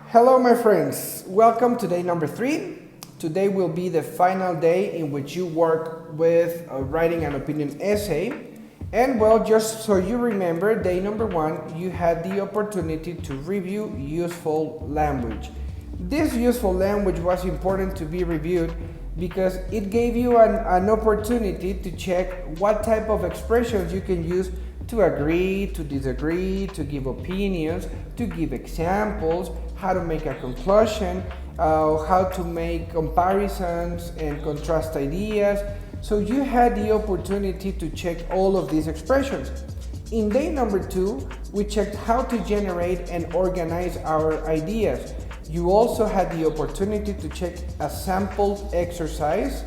Hello my friends, welcome to day number 3. Today will be the final day in which you work with writing an opinion essay. And well, just so you remember, day number 1, you had the opportunity to review useful language. This useful language was important to be reviewed because it gave you an opportunity to check what type of expressions you can use to agree, to disagree, to give opinions, to give examples, how to make a conclusion, how to make comparisons and contrast ideas. So you had the opportunity to check all of these expressions. In day number 2, we checked how to generate and organize our ideas. You also had the opportunity to check a sample exercise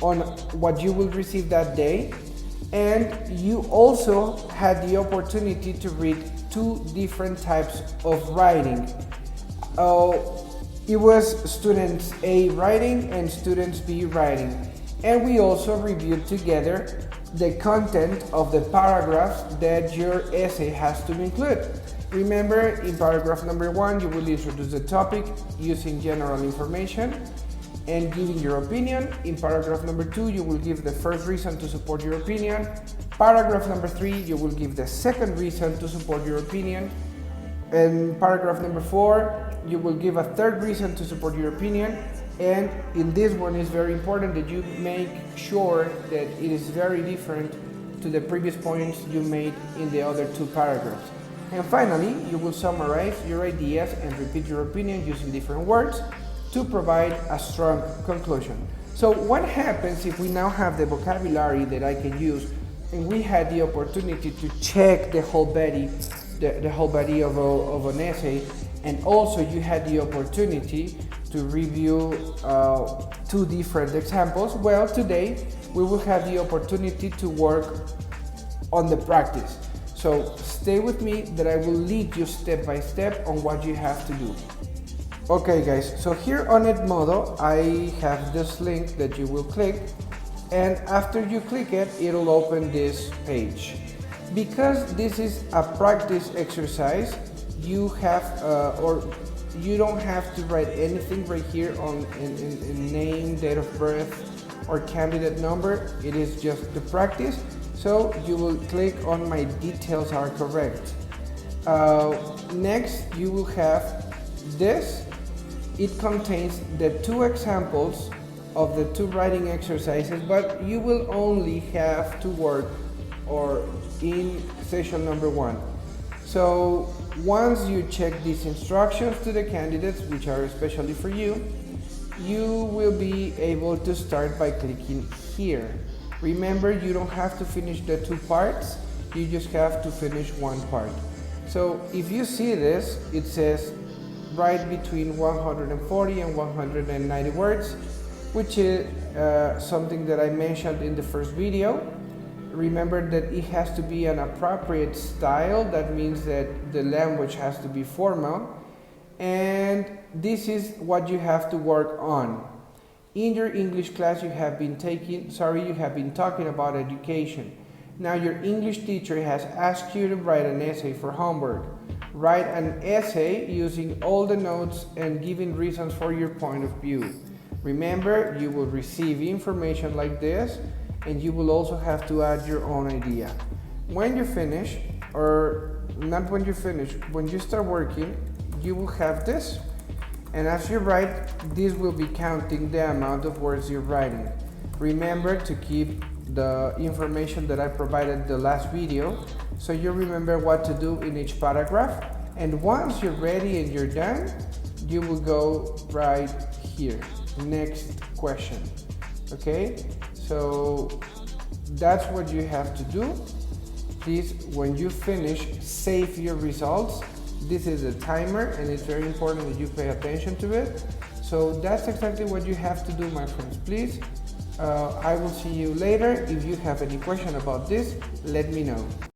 on what you will receive that day. And you also had the opportunity to read 2 different types of writing. It was students A writing and students B writing. And we also reviewed together the content of the paragraphs that your essay has to include. Remember, in paragraph number 1, you will introduce the topic using general information and giving your opinion. In paragraph number 2, you will give the first reason to support your opinion. Paragraph number 3, you will give the second reason to support your opinion. And paragraph number 4, you will give a third reason to support your opinion. And in this one, it's very important that you make sure that it is very different to the previous points you made in the other 2 paragraphs. And finally, you will summarize your ideas and repeat your opinion using different words to provide a strong conclusion. So what happens if we now have the vocabulary that I can use and we had the opportunity to check the whole body, the whole body of an essay, and also you had the opportunity to review 2 different examples? Well, today we will have the opportunity to work on the practice. So stay with me that I will lead you step by step on what you have to do. Okay guys, so here on Edmodo, I have this link that you will click, and after you click it, it'll open this page. Because this is a practice exercise, you have you don't have to write anything right here on in name, date of birth, or candidate number. It is just the practice. So you will click on my details are correct. Next, you will have this. It contains the 2 examples of the 2 writing exercises, but you will only have to work in session number 1. So once you check these instructions to the candidates, which are especially for you, you will be able to start by clicking here. Remember, you don't have to finish the 2 parts, you just have to finish 1 part. So if you see this, it says write between 140 and 190 words, which is something that I mentioned in the first video. Remember that it has to be an appropriate style. That means that the language has to be formal. And this is what you have to work on. In your English class you have been talking about education. Now your English teacher has asked you to write an essay for homework. Write an essay using all the notes and giving reasons for your point of view. Remember, you will receive information like this, and you will also have to add your own idea. When you finish, or not when you finish, when you start working, you will have this. And as you write, this will be counting the amount of words you're writing. Remember to keep the information that I provided in the last video, so you remember what to do in each paragraph. And once you're ready and you're done, you will go right here. Next question. Okay? So that's what you have to do. Please, when you finish, save your results. This is a timer and it's very important that you pay attention to it. So that's exactly what you have to do, my friends. Please, I will see you later. If you have any question about this, let me know.